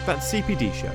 That CPD show.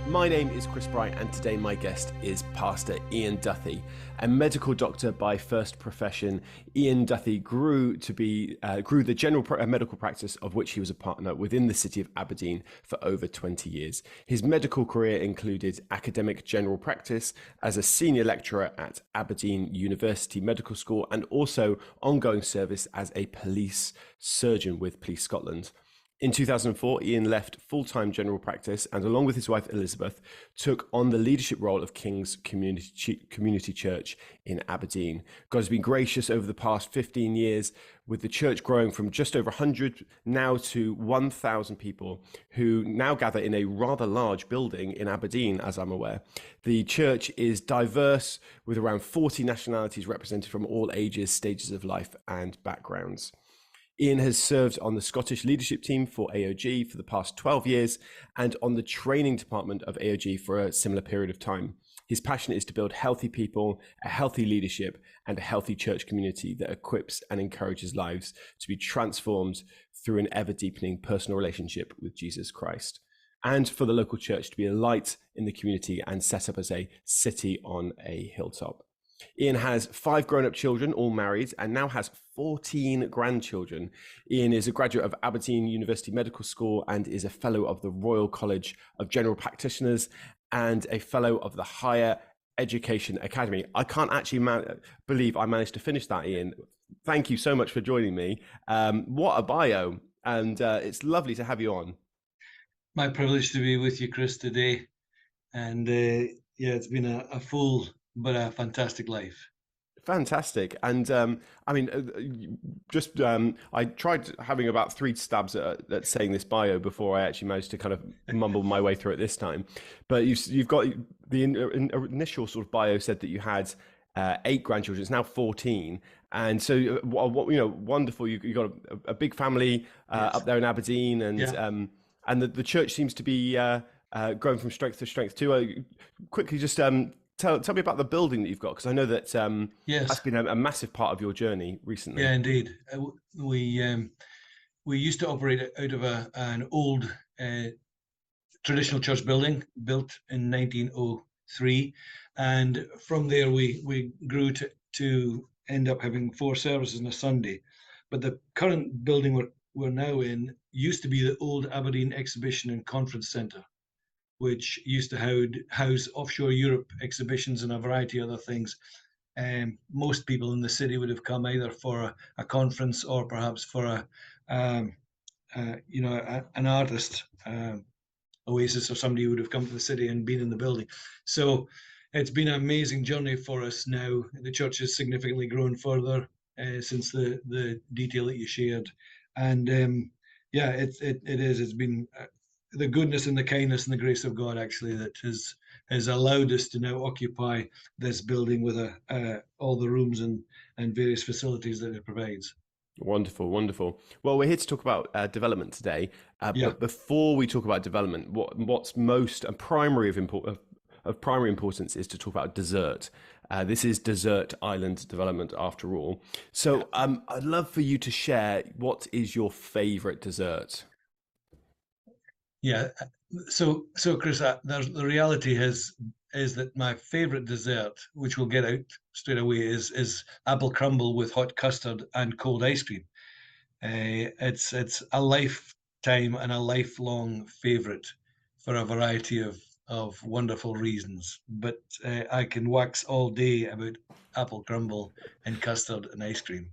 My name is Chris Bright, and today my guest is Pastor Iain Duthie, a medical doctor by first profession. Iain Duthie grew the general medical practice of which he was a partner within the city of Aberdeen for over 20 years. His medical career included academic general practice as a senior lecturer at Aberdeen University Medical School and also ongoing service as a police surgeon with Police Scotland. In 2004, Iain left full-time general practice and, along with his wife Elizabeth, took on the leadership role of King's Community Church in Aberdeen. God has been gracious over the past 15 years, with the church growing from just over 100 now to 1,000 people, who now gather in a rather large building in Aberdeen, as I'm aware. The church is diverse, with around 40 nationalities represented from all ages, stages of life, and backgrounds. Iain has served on the Scottish leadership team for AOG for the past 12 years and on the training department of AOG for a similar period of time. His passion is to build healthy people, a healthy leadership, and a healthy church community that equips and encourages lives to be transformed through an ever-deepening personal relationship with Jesus Christ, and for the local church to be a light in the community and set up as a city on a hilltop. Iain has 5 grown-up children, all married, and now has 14 grandchildren. Iain is a graduate of Aberdeen University Medical School and is a fellow of the Royal College of General Practitioners and a fellow of the Higher Education Academy. I can't actually believe I managed to finish that, Iain. Thank you so much for joining me. What a bio, and it's lovely to have you on. My privilege to be with you, Chris, today. And it's been a full but a fantastic life. Fantastic. And I tried having about 3 stabs at saying this bio before I actually managed to kind of mumble my way through it this time. But you've got the initial sort of bio said that you had 8 grandchildren. It's now 14. And so, wonderful. You got a big family up there in Aberdeen, and the church seems to be growing from strength to strength too. Quickly, just Tell me about the building that you've got, because I know that that's been a massive part of your journey recently. Yeah, indeed. We used to operate out of an old traditional church building built in 1903, and from there we grew to end up having 4 services on a Sunday. But the current building we're now in used to be the old Aberdeen Exhibition and Conference Centre, which used to house offshore Europe exhibitions and a variety of other things. Most people in the city would have come either for a conference or perhaps for an artist, Oasis, or somebody who would have come to the city and been in the building. So it's been an amazing journey for us now. The church has significantly grown further since the detail that you shared. And it's been the goodness and the kindness and the grace of God actually that has allowed us to now occupy this building with all the rooms and various facilities that it provides. Wonderful, wonderful. Well, we're here to talk about development today. But before we talk about development, what's most and primary of primary importance is to talk about dessert. This is Desert Island Development after all. So I'd love for you to share, what is your favorite dessert? Yeah, so Chris, the reality is that my favorite dessert, which we'll get out straight away, is apple crumble with hot custard and cold ice cream. It's a lifetime and a lifelong favorite for a variety of wonderful reasons. But I can wax all day about apple crumble and custard and ice cream.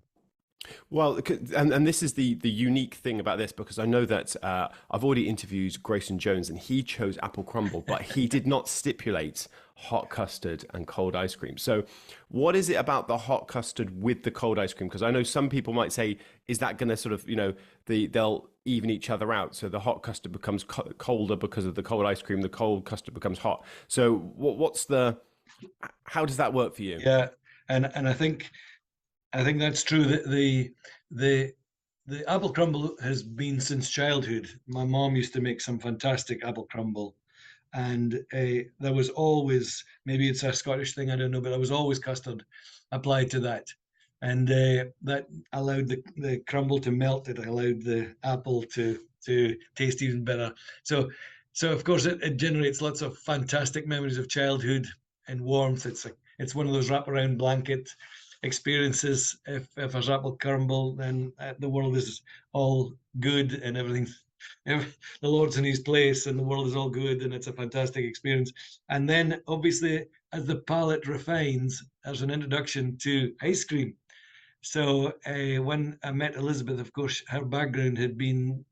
Well, and this is the unique thing about this, because I know that I've already interviewed Grayson Jones and he chose apple crumble, but he did not stipulate hot custard and cold ice cream. So what is it about the hot custard with the cold ice cream? Because I know some people might say, is that going to sort of, they'll even each other out. So the hot custard becomes colder because of the cold ice cream. The cold custard becomes hot. So how does that work for you? Yeah. And I think that's true. The apple crumble has been since childhood. My mom used to make some fantastic apple crumble, and there was always, maybe it's a Scottish thing, I don't know, but there was always custard applied to that, and that allowed the crumble to melt. It allowed the apple to to taste even better. So of course it generates lots of fantastic memories of childhood and warmth. It's one of those wraparound blanket experiences. If there's apple crumble, then the world is all good and everything. The Lord's in His place, and the world is all good, and it's a fantastic experience. And then, obviously, as the palate refines, there's an introduction to ice cream. So when I met Elizabeth, of course, her background had been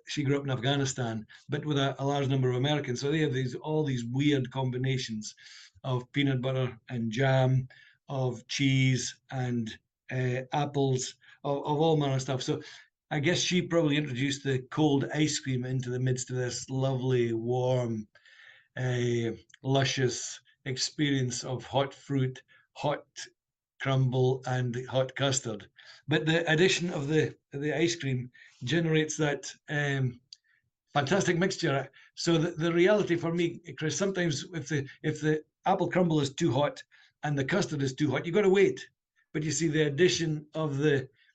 she grew up in Afghanistan, but with a large number of Americans. So they have all these weird combinations of peanut butter and jam, of cheese and apples, of all manner of stuff. So I guess she probably introduced the cold ice cream into the midst of this lovely, warm, luscious experience of hot fruit, hot crumble, and hot custard. But the addition of the ice cream generates that fantastic mixture. So the reality for me, Chris, sometimes if the apple crumble is too hot and the custard is too hot, you got to wait. But you see, the addition of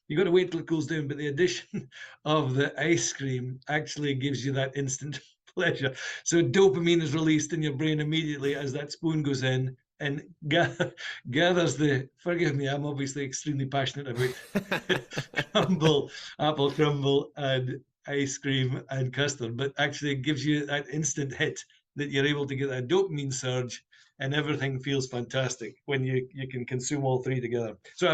you got to wait till it cools down. But the addition of the ice cream actually gives you that instant pleasure. So dopamine is released in your brain immediately as that spoon goes in and gathers the. Forgive me, I'm obviously extremely passionate about apple crumble, and ice cream and custard, but actually it gives you that instant hit that you're able to get a dopamine surge, and everything feels fantastic when you can consume all three together. So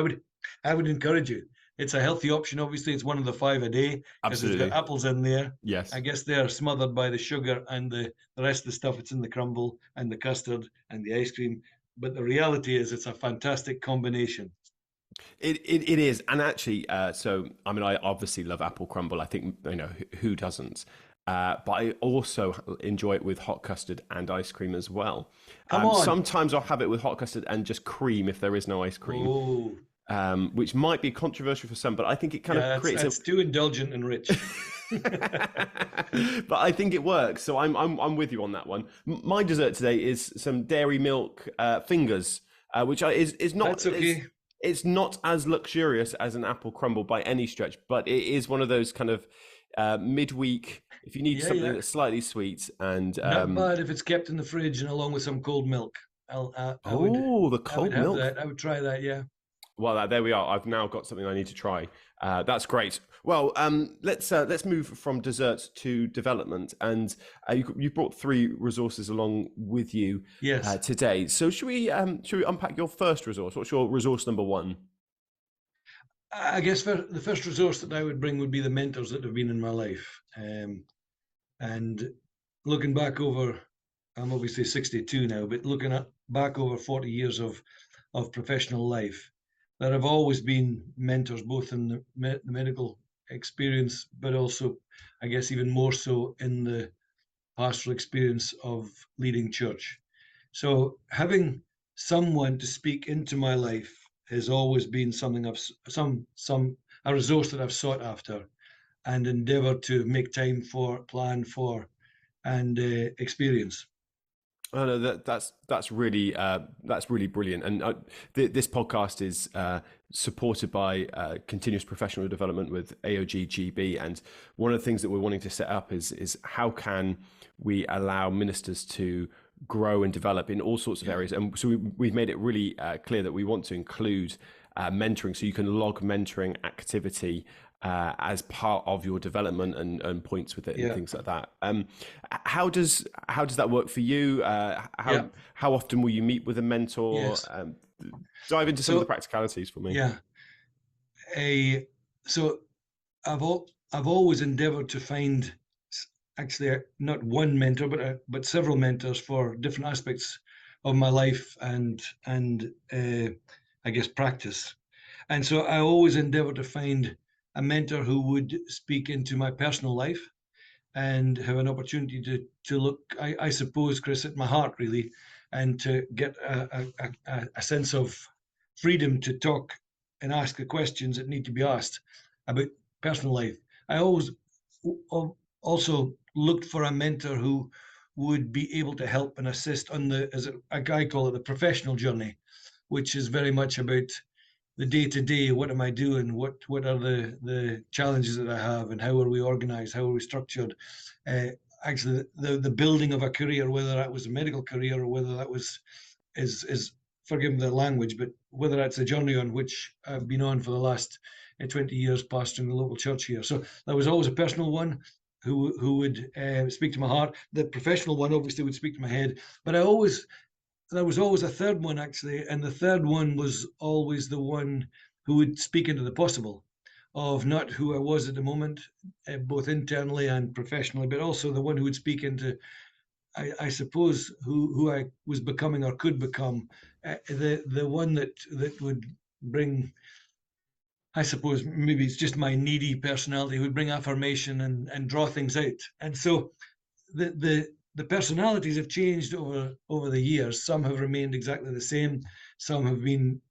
I would encourage you. It's a healthy option. Obviously, it's one of the 5 a day because it's got apples in there. Yes. I guess they're smothered by the sugar and the rest of the stuff. It's in the crumble and the custard and the ice cream. But the reality is, it's a fantastic combination. It is, and actually, so I mean, I obviously love apple crumble. I think who doesn't. But I also enjoy it with hot custard and ice cream as well. Come on. Sometimes I'll have it with hot custard and just cream if there is no ice cream. Oh. Which might be controversial for some, but I think it kind of creates. It's too indulgent and rich. But I think it works, so I'm with you on that one. My dessert today is some dairy milk fingers, which is not. That's okay. It's not as luxurious as an apple crumble by any stretch, but it is one of those kind of midweek. If you need something that's slightly sweet and not bad if it's kept in the fridge and along with some cold milk. The cold milk. I would try that. Yeah. Well, there we are. I've now got something I need to try. That's great. Well, let's move from desserts to development. And you brought 3 resources along with you today. So should we unpack your first resource? What's your resource number 1? I guess the first resource that I would bring would be the mentors that have been in my life. And looking back over, I'm obviously 62 now, but looking back over 40 years of professional life, there have always been mentors, both in the medical experience, but also, I guess, even more so in the pastoral experience of leading church. So having someone to speak into my life has always been something a resource that I've sought after and endeavored to make time for, plan for, and experience. Oh no, that's really brilliant, and this podcast is supported by continuous professional development with AOG GB, and one of the things that we're wanting to set up is how can we allow ministers to grow and develop in all sorts of areas, and so we've made it really clear that we want to include mentoring, so you can log mentoring activity as part of your development and points with it and things like that. How does that work for you? How often will you meet with a mentor? Yes. Dive into some of the practicalities for me. So I've always endeavored to find actually not one mentor, but several mentors for different aspects of my life and I guess practice. And so I always endeavor to find a mentor who would speak into my personal life and have an opportunity to look, I suppose, Chris, at my heart really, and to get a sense of freedom to talk and ask the questions that need to be asked about personal life. I always also looked for a mentor who would be able to help and assist on I call it the professional journey, which is very much about the day-to-day, what am I doing, what are the challenges that I have, and how are we organized, how are we structured. Actually, the building of a career, whether that was a medical career or whether that was is forgive me the language, but whether that's a journey on which I've been on for the last 20 years pastoring the local church here. So that was always a personal one who would speak to my heart. The professional one obviously would speak to my head, but there was always a third one, actually, and the third one was always the one who would speak into the possible of not who I was at the moment, both internally and professionally, but also the one who would speak into, I suppose, who I was becoming or could become, the one that would bring, I suppose, maybe it's just my needy personality, would bring affirmation and draw things out. And so the personalities have changed over the years. Some have remained exactly the same. Some have been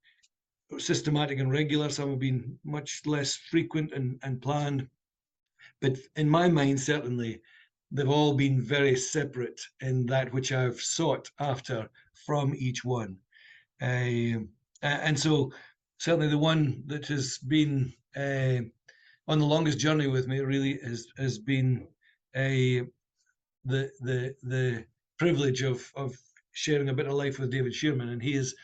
systematic and regular. Some have been much less frequent and planned. But in my mind, certainly, they've all been very separate in that which I've sought after from each one. And so certainly the one that has been on the longest journey with me really has been the privilege of sharing a bit of life with David Shearman, and he has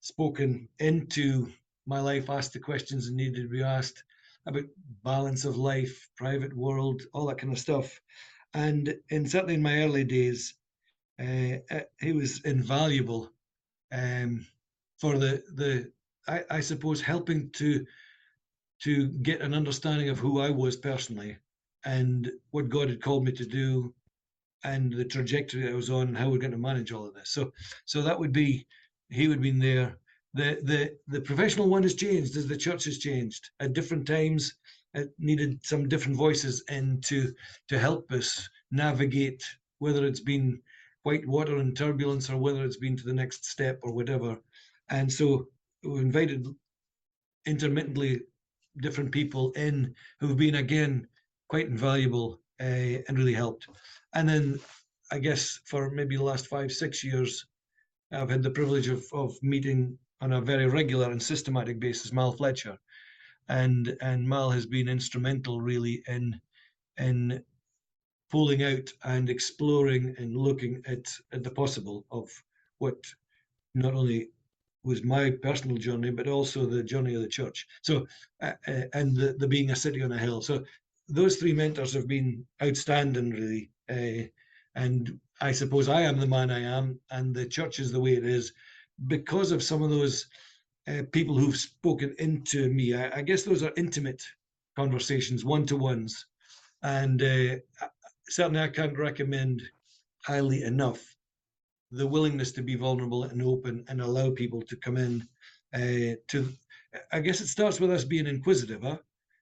spoken into my life, asked the questions that needed to be asked about balance of life, private world, all that kind of stuff. And certainly in my early days, he was invaluable for I suppose helping to get an understanding of who I was personally and what God had called me to do and the trajectory that I was on and how we're going to manage all of this. So that would be, he would have been there. The professional one has changed as the church has changed at different times. It needed some different voices in to help us navigate, whether it's been white water and turbulence or whether it's been to the next step or whatever. And so we invited intermittently different people in who've been, again, quite invaluable and really helped. And then I guess for maybe the last 5-6 years, I've had the privilege of meeting on a very regular and systematic basis Mal Fletcher, and Mal has been instrumental really in pulling out and exploring and looking at the possible of what not only was my personal journey, but also the journey of the church. So, and the being a city on a hill. So those three mentors have been outstanding, really. And I suppose I am the man I am, and the church is the way it is because of some of those people who've spoken into me. I guess those are intimate conversations, one-to-ones. And certainly I can't recommend highly enough the willingness to be vulnerable and open and allow people to come in I guess it starts with us being inquisitive,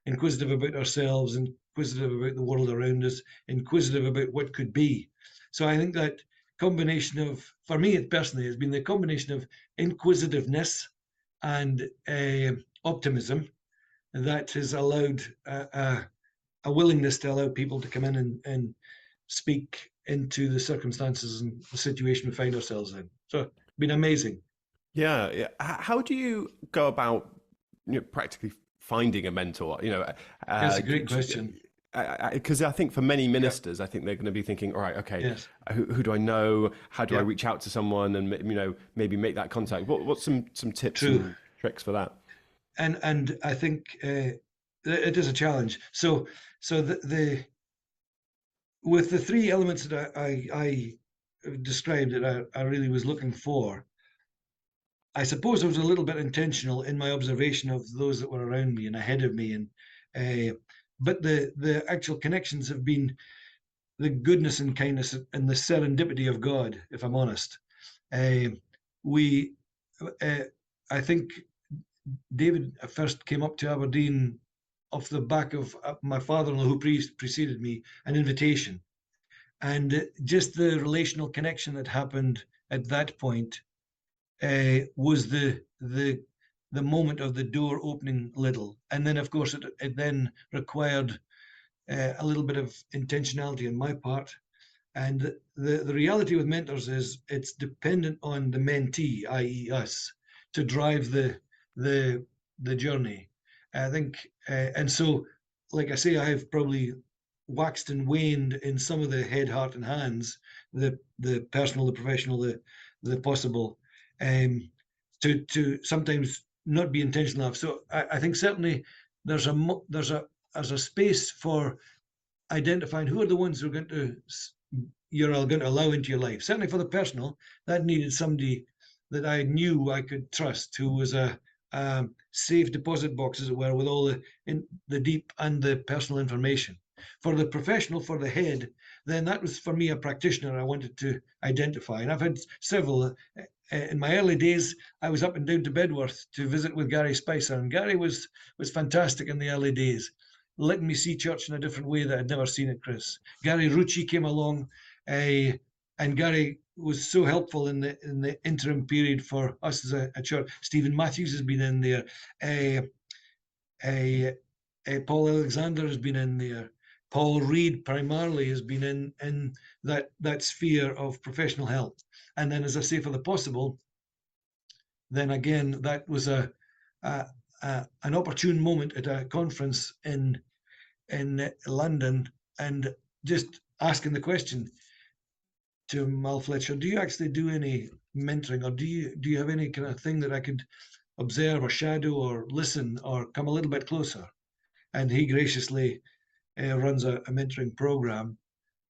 inquisitive about ourselves, inquisitive about the world around us, inquisitive about what could be. So I think that combination of, for me personally, has been the combination of inquisitiveness and optimism that has allowed a willingness to allow people to come in and speak into the circumstances and the situation we find ourselves in. So it's been amazing. Yeah. How do you go about practically finding a mentor? That's a great question. Because I think for many ministers, I think they're going to be thinking, all right, okay, Yes. who do I know? How do I reach out to someone and maybe make that contact? What's some tips and tricks for that? And I think it is a challenge. So with the three elements that I described that I really was looking for, I suppose I was a little bit intentional in my observation of those that were around me and ahead of me, and but the actual connections have been the goodness and kindness and the serendipity of God, if I'm honest. We, I think David first came up to Aberdeen off the back of my father-in-law who preceded me, an invitation. And just the relational connection that happened at that point was the moment of the door opening little. And then, of course, it then required a little bit of intentionality on my part. And the reality with mentors is it's dependent on the mentee, i.e. us, to drive the the journey. I think, and so, like I say, I have probably waxed and waned in some of the head, heart, and hands, the personal, the professional, the possible, to sometimes not be intentional enough. So I think certainly there's a space for identifying who are the ones who are going to you're going to allow into your life. Certainly for the personal, that needed somebody that I knew I could trust, who was a safe deposit box, as it were, with all the deep and the personal information. For the professional, for the head, then that was for me a practitioner I wanted to identify. And I've had several. In my early days, I was up and down to Bedworth to visit with Gary Spicer, and Gary was fantastic in the early days, letting me see church in a different way that I'd never seen it, Chris. Gary Rucci came along, and Gary was so helpful in the interim period for us as a church. Stephen Matthews has been in there. Paul Alexander has been in there. Paul Reed primarily has been in that sphere of professional help. And then, as I say, for the possible, then again, that was an opportune moment at a conference in London, and just asking the question to Mal Fletcher, do you actually do any mentoring, or do you have any kind of thing that I could observe or shadow or listen or come a little bit closer? And he graciously runs a mentoring program,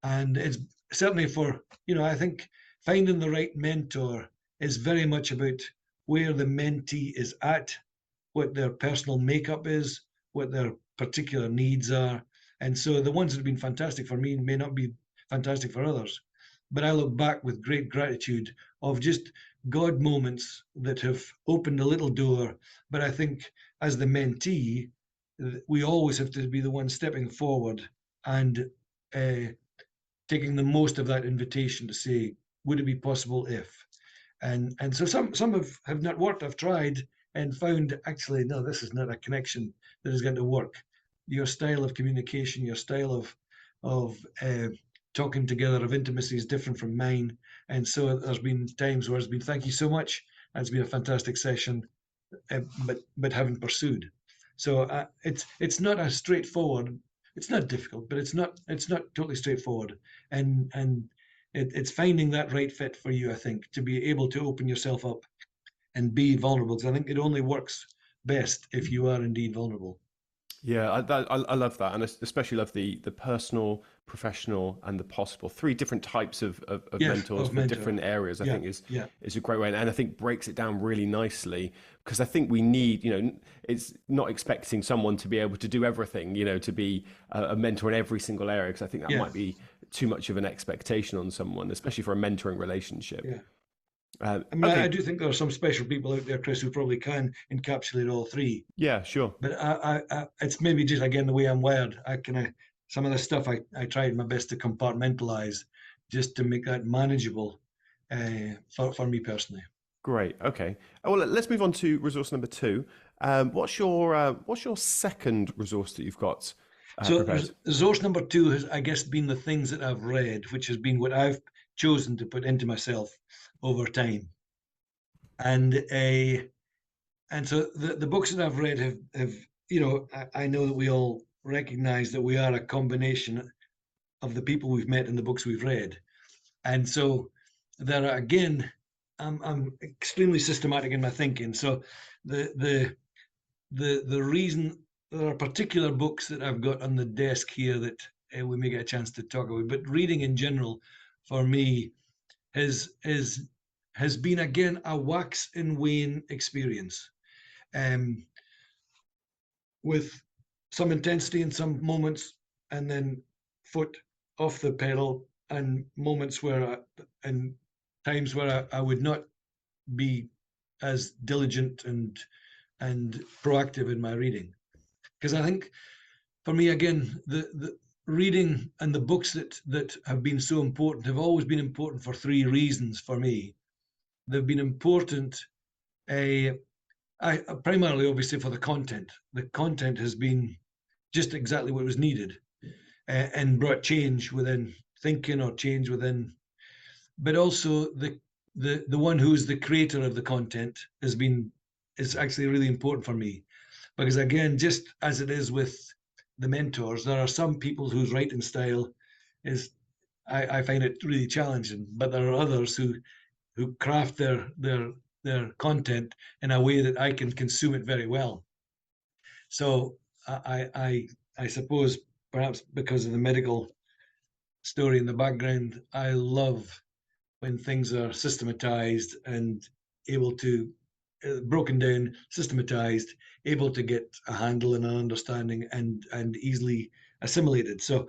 and it's certainly for, I think finding the right mentor is very much about where the mentee is at, what their personal makeup is, what their particular needs are. And so the ones that have been fantastic for me may not be fantastic for others. But I look back with great gratitude of just God moments that have opened a little door. But I think as the mentee, we always have to be the one stepping forward and taking the most of that invitation to say, would it be possible if? And so some have not worked. I've tried and found, actually, no, this is not a connection that is going to work. Your style of communication, your style of talking together, of intimacy, is different from mine. And so there's been times where it's been, thank you so much, and it's been a fantastic session, but haven't pursued. So it's not a straightforward. It's not difficult, but it's not totally straightforward. And it's finding that right fit for you, I think, to be able to open yourself up and be vulnerable. Because I think it only works best if you are indeed vulnerable. Yeah, I love that, and I especially love the personal, professional, and the possible. Three different types of mentors for different areas. I think is a great way, and I think breaks it down really nicely, because I think we need, it's not expecting someone to be able to do everything, to be a mentor in every single area, because I think that might be too much of an expectation on someone, especially for a mentoring relationship. Yeah. I do think there are some special people out there, Chris, who probably can encapsulate all three. Yeah, sure. But it's maybe just, again, the way I'm wired. Some of the stuff I tried my best to compartmentalize, just to make that manageable for me personally. Great. Okay. Well, let's move on to resource number 2. What's your second resource that you've got? So resource number 2 has, I guess, been the things that I've read, which has been what I've chosen to put into myself over time. And so the books that I've read have I know that we all recognize that we are a combination of the people we've met and the books we've read. And so there are, again, I'm extremely systematic in my thinking. So the reason there are particular books that I've got on the desk here that we may get a chance to talk about, but reading in general for me has been, again, a wax and wane experience, with some intensity in some moments, and then foot off the pedal, and moments and times where I would not be as diligent and proactive in my reading. Because I think for me, again, the reading and the books that have been so important have always been important for 3 reasons for me. They've been important, primarily, obviously, for the content. The content has been just exactly what was needed, and brought change within thinking, or change within. But also the one who is the creator of the content is actually really important for me. Because again, just as it is with the mentors, there are some people whose writing style is, I find it really challenging, but there are others who craft their content in a way that I can consume it very well. So I suppose perhaps because of the medical story in the background, I love when things are systematized and able to broken down, systematized, able to get a handle and an understanding and easily assimilated. So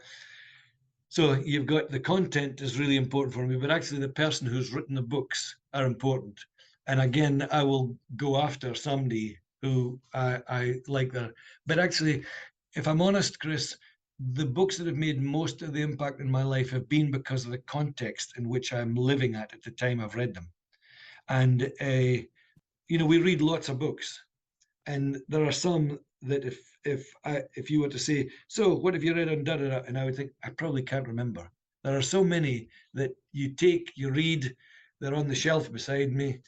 you've got the content is really important for me, but actually the person who's written the books are important. And again, I will go after somebody who I like that. But actually, if I'm honest, Chris, the books that have made most of the impact in my life have been because of the context in which I'm living at the time I've read them. And we read lots of books, and there are some that if you were to say, so what have you read on da da da, and I would think I probably can't remember. There are so many that you read, they're on the shelf beside me.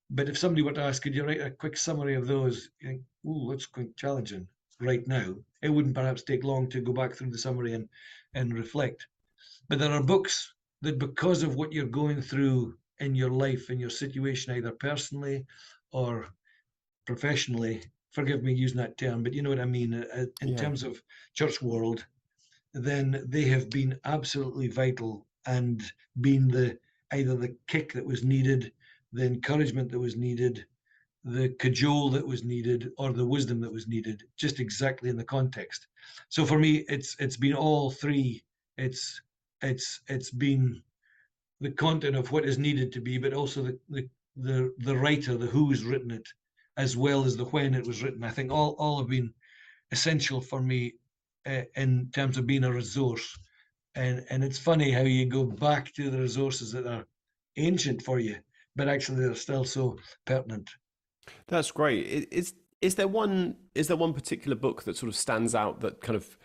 But if somebody were to ask, could you write a quick summary of those? You think, ooh, that's quite challenging right now. It wouldn't perhaps take long to go back through the summary and reflect. But there are books that, because of what you're going through in your life, in your situation, either personally or professionally, forgive me using that term, but you know what I mean, in Yeah. terms of church world, then they have been absolutely vital and been either the kick that was needed, the encouragement that was needed, the cajole that was needed, or the wisdom that was needed, just exactly in the context. So for me, it's been all three. It's been the content of what is needed to be, but also the writer, the who's written it, as well as the when it was written. I think all have been essential for me in terms of being a resource. And it's funny how you go back to the resources that are ancient for you, but actually they're still so pertinent. That's great. Is there one particular book that sort of stands out that kind of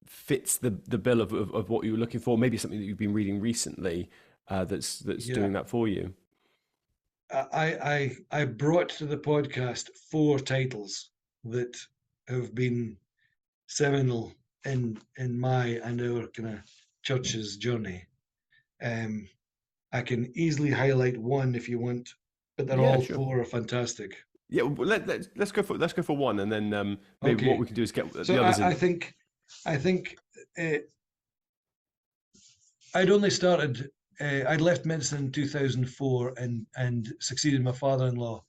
fits the bill of what you were looking for? Maybe something that you've been reading recently that's Yeah. doing that for you. I brought to the podcast 4 titles that have been seminal in my and our kind of church's journey. Um, I can easily highlight one if you want, but they're Yeah, all sure. 4 are fantastic. Yeah, well, let's go for one, and then maybe what we Okay, can do is get so the others I in. think I think uh, I'd only started. I'd left medicine in 2004 and succeeded my father-in-law.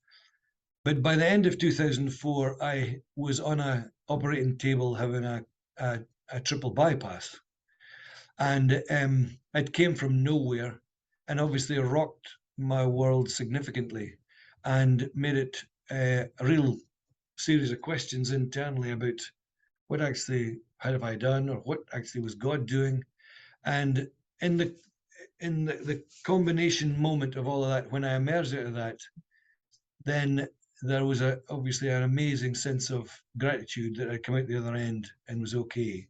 But by the end of 2004, I was on a operating table having a triple bypass, and it came from nowhere, and obviously rocked my world significantly, and made it a real series of questions internally about what actually had have I done, or what actually was God doing, and in the combination moment of all of that, when I emerged out of that, then there was obviously an amazing sense of gratitude that I'd come out the other end and was okay.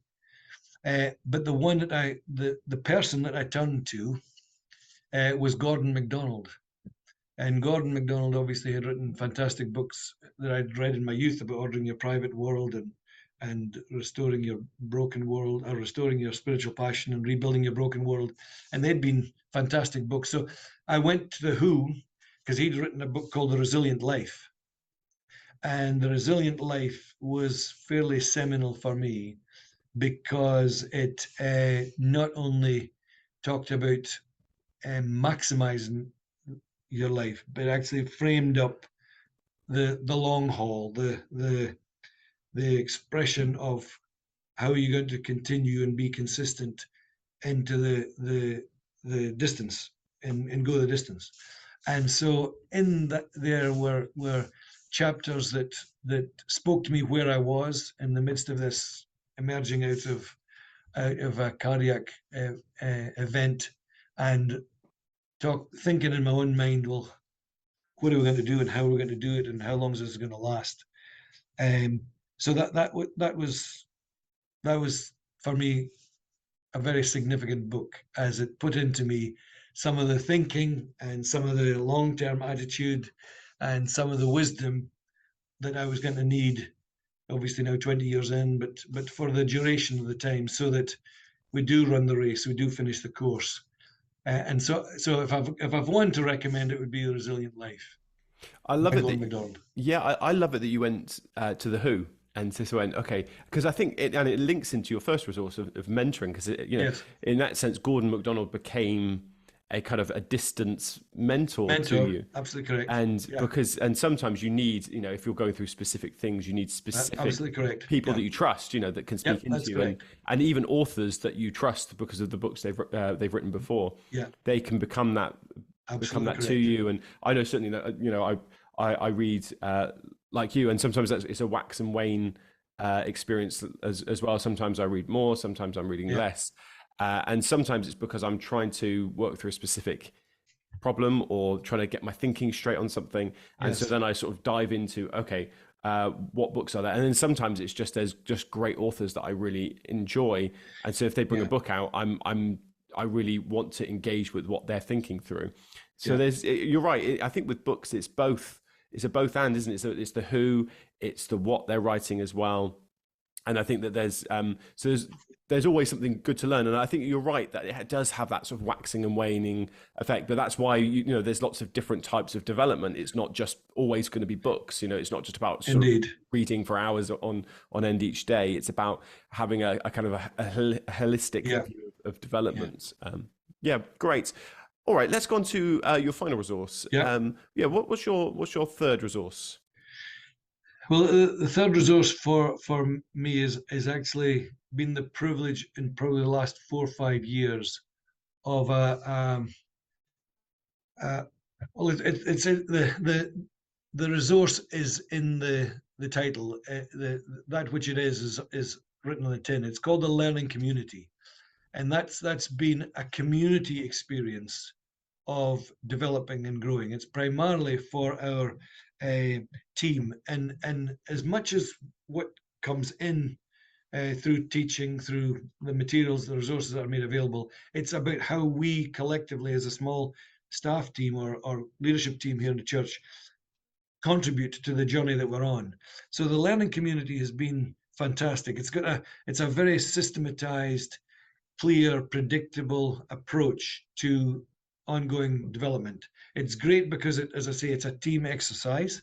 But the one that the person that I turned to was Gordon MacDonald. And Gordon MacDonald obviously had written fantastic books that I'd read in my youth about ordering your private world and restoring your broken world, or restoring your spiritual passion and rebuilding your broken world. And they'd been fantastic books. So I went to the Who because he'd written a book called The Resilient Life. And The Resilient Life was fairly seminal for me because it not only talked about maximizing your life, but actually framed up the long haul, the expression of how are you going to continue and be consistent into the distance and go the distance. And so in that there were chapters that spoke to me where I was in the midst of this emerging out of a cardiac event, and thinking in my own mind, well, what are we going to do and how are we going to do it and how long is this going to last? Um, so that was for me a very significant book, as it put into me some of the thinking and some of the long-term attitude and some of the wisdom that I was going to need, obviously now 20 years in, but for the duration of the time, so that we do run the race, we do finish the course. And so if I've one to recommend, it would be The Resilient Life I love by it Gordon that, MacDonald. yeah, I love it that you went to the Who and just went, okay, because I think it links into your first resource of mentoring, because Yes, in that sense, Gordon MacDonald became a kind of a distance mentor to mentor, you. absolutely correct. And Yeah, and sometimes you need, if you're going through specific things, you need specific absolutely correct. people Yeah, that you trust, that can yeah, speak into that's you, correct. and even authors that you trust because of the books they've written before. Yeah, They can become absolutely to correct. you. And I know certainly that I read like you, and sometimes it's a wax and wane experience as well. Sometimes I read more, sometimes I'm reading Yeah, less, and sometimes it's because I'm trying to work through a specific problem or trying to get my thinking straight on something. And so yes, then I sort of dive into, okay, what books are there? And then sometimes it's just there's just great authors that I really enjoy. And so if they bring a yeah, book out, I really want to engage with what they're thinking through. So yeah, you're right. I think with books, it's a both and, isn't it? So it's the who, it's the what they're writing as well. And I think that there's always something good to learn, and I think you're right that it does have that sort of waxing and waning effect. But that's why there's lots of different types of development. It's not just always going to be books. It's not just about sort of indeed. reading for hours on end each day. It's about having a kind of a holistic Yeah, view of yeah, development. Yeah, great. All right, let's go on to your final resource. yeah. Yeah, what's your third resource? Well, the third resource for me is actually been the privilege in probably the last 4 or 5 years of uh, well, it's the resource is in the title. That which it is written on the tin. It's called the learning community, and that's been a community experience of developing and growing. It's primarily for our team, and as much as what comes in through teaching, through the materials, the resources that are made available, it's about how we collectively, as a small staff team or leadership team here in the church, contribute to the journey that we're on. So the learning community has been fantastic. It's a very systematized, clear, predictable approach to ongoing development. It's great because as I say, it's a team exercise,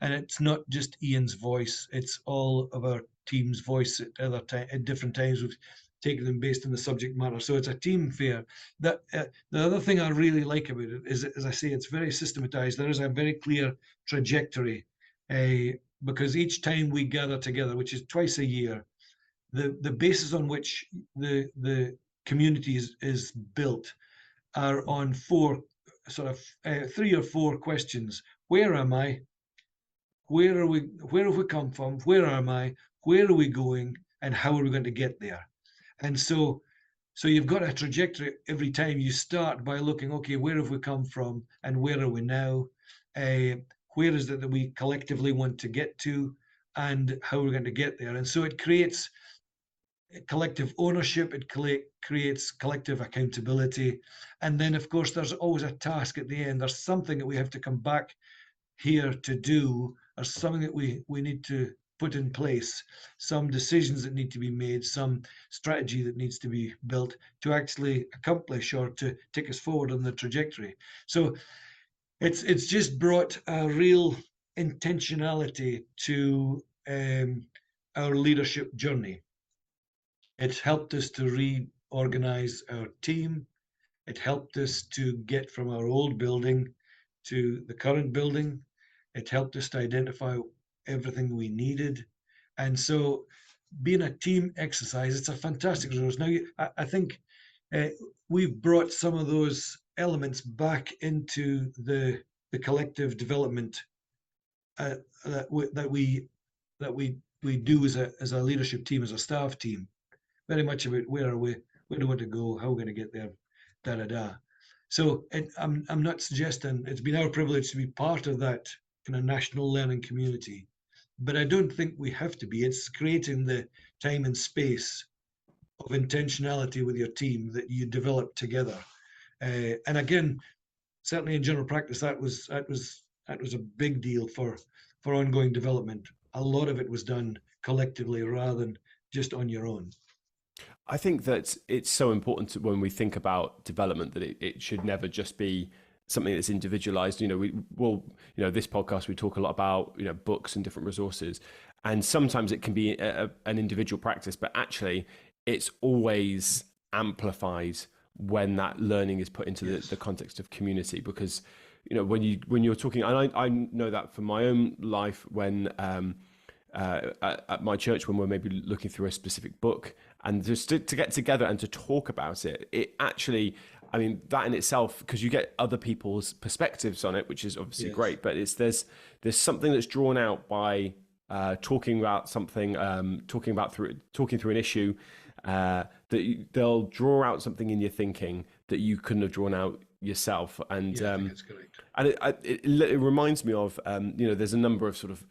and it's not just Iain's voice; it's all of our team's voice at different times. We've taken them based on the subject matter, so it's a team fair. That the other thing I really like about it is, as I say, it's very systematized. There is a very clear trajectory, because each time we gather together, which is twice a year, the basis on which the community is built are on four sort of 3 or 4 questions. Where am I? Where are we? Where have we come from? Where am I? Where are we going? And how are we going to get there? And so you've got a trajectory every time. You start by looking, okay, where have we come from and where are we now? Where is it that we collectively want to get to, and how we're going to get there? And so it creates collective ownership, it creates collective accountability. And then, of course, there's always a task at the end. There's something that we have to come back here to do, or something that we need to put in place, some decisions that need to be made, some strategy that needs to be built to actually accomplish or to take us forward on the trajectory. So it's just brought a real intentionality to our leadership journey. It's helped us to reorganize our team. It helped us to get from our old building to the current building. It helped us to identify everything we needed. And so, being a team exercise, it's a fantastic resource. Now, I think uh, we've brought some of those elements back into the collective development that we do as a leadership team, as a staff team. Very much about where are we, where do we want to go, how we're going to get there, da da da. So I'm not suggesting it's been our privilege to be part of that kind of national learning community, but I don't think we have to be. It's creating the time and space of intentionality with your team that you develop together. And again, certainly in general practice, that was a big deal for for ongoing development, a lot of it was done collectively rather than just on your own. I think that it's so important when we think about development that it should never just be something that's individualized. This podcast, we talk a lot about, books and different resources. And sometimes it can be an individual practice, but actually it's always amplified when that learning is put into the context of community. Because, when you're talking, and I know that from my own life when, at my church, when we're maybe looking through a specific book, and just to get together and to talk about it, it actually, I mean, that in itself, because you get other people's perspectives on it, which is obviously great, but there's something that's drawn out by talking about something, talking through an issue, that they'll draw out something in your thinking that you couldn't have drawn out yourself. And I think that's correct. And it reminds me of, there's a number of sort of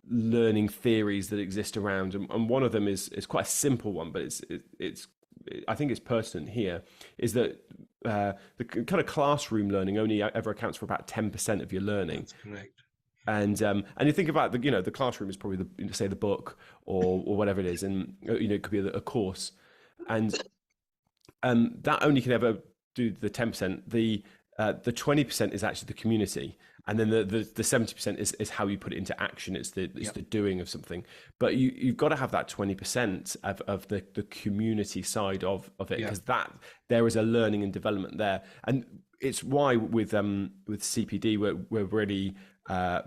learning theories that exist around, and one of them is quite a simple one, but I think it's pertinent here, is that the kind of classroom learning only ever accounts for about 10% of your learning. That's correct. And you think about the classroom is probably say the book or whatever it is, and it could be a course, and that only can ever do the 10%. The 20% is actually the community, and then the 70% is how you put it into action. It's the doing of something. But you've got to have that 20% of the community side of it, because that there is a learning and development there. And it's why with CPD we're really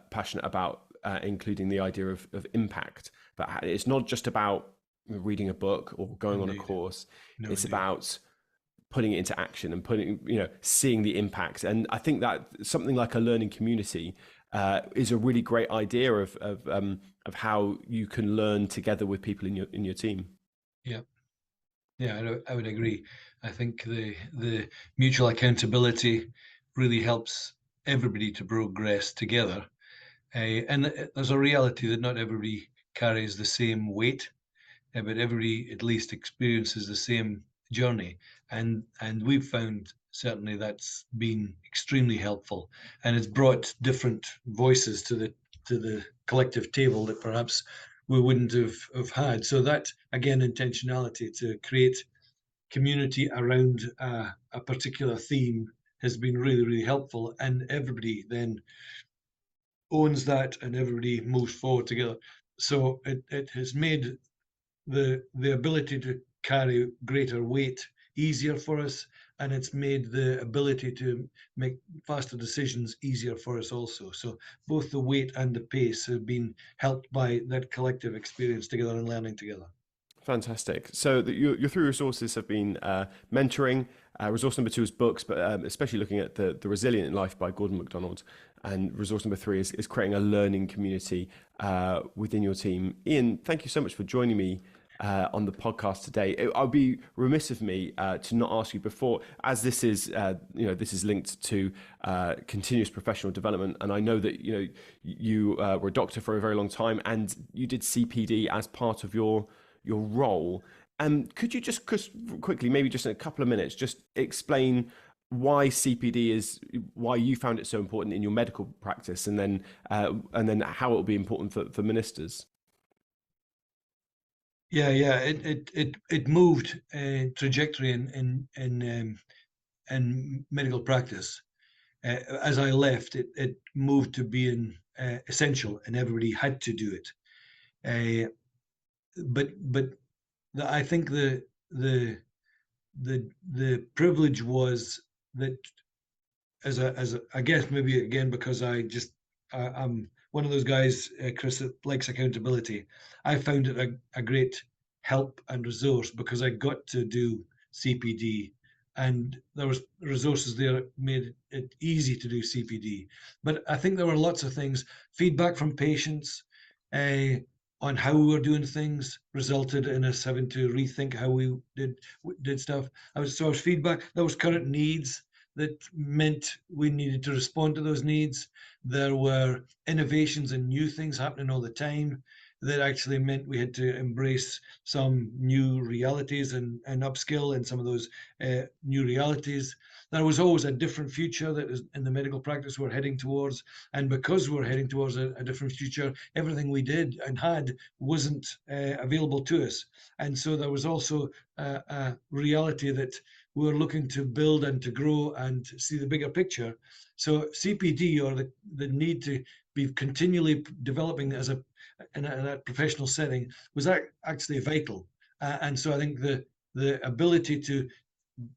passionate about including the idea of impact. But it's not just about reading a book or going on a course. It's about putting it into action and seeing the impact. And I think that something like a learning community is a really great idea of how you can learn together with people in your team. I would agree. I think the mutual accountability really helps everybody to progress together. And there's a reality that not everybody carries the same weight, but everybody at least experiences the same journey, and we've found certainly that's been extremely helpful, and it's brought different voices to the collective table that perhaps we wouldn't have had. So that, again, intentionality to create community around a particular theme has been really, really helpful, and everybody then owns that and everybody moves forward together. So it has made the ability to carry greater weight easier for us, and it's made the ability to make faster decisions easier for us also. So both the weight and the pace have been helped by that collective experience together and learning together. Fantastic. So your three resources have been mentoring. Resource number 2 is books, but especially looking at the Resilient Life by Gordon MacDonald. And resource number 3 is creating a learning community within your team. Iain, thank you so much for joining me on the podcast today. I'll be remiss of me to not ask you before, as this is this is linked to continuous professional development, and I know that you were a doctor for a very long time, and you did CPD as part of your role. Could you just quickly, maybe just in a couple of minutes, just explain why CPD is, why you found it so important in your medical practice, and then how it will be important for ministers? It moved a trajectory in medical practice. As I left, it moved to being essential, and everybody had to do it. But I think the privilege was that, as I guess maybe again because I'm one of those guys, Chris, that likes accountability. I found it a great help and resource because I got to do CPD, and there was resources there that made it easy to do CPD. But I think there were lots of things. Feedback from patients on how we were doing things resulted in us having to rethink how we did stuff. There was feedback. There was current needs that meant we needed to respond to those needs. There were innovations and new things happening all the time that actually meant we had to embrace some new realities and upskill in some of those new realities. There was always a different future that is in the medical practice we're heading towards. And because we're heading towards a different future, everything we did and had wasn't available to us. And so there was also a reality that we were looking to build and to grow and see the bigger picture. So CPD, or the need to be continually developing as in a professional setting, was actually vital. And so I think the ability to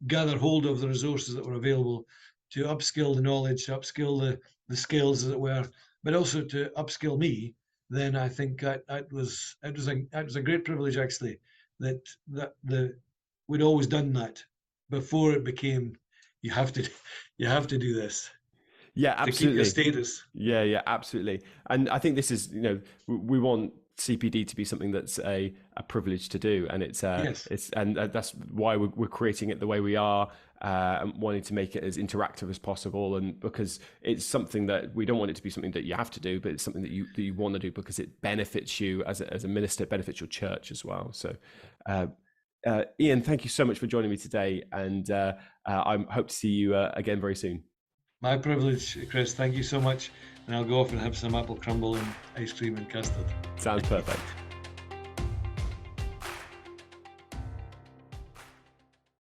gather hold of the resources that were available, to upskill the knowledge, to upskill the skills, as it were, but also to upskill me, then I think that was a great privilege, actually, that we'd always done that before it became you have to do this Yeah, to keep your absolutely. status. Yeah, absolutely. And I think this is, we want CPD to be something that's a privilege to do, and Yes. that's why we're creating it the way we are, and wanting to make it as interactive as possible, and because it's something that we don't want it to be something that you have to do, but it's something that you want to do because it benefits you as a minister, benefits your church as well. So Iain, thank you so much for joining me today, and I hope to see you again very soon. My privilege, Chris. Thank you so much. And I'll go off and have some apple crumble and ice cream and custard. Sounds perfect.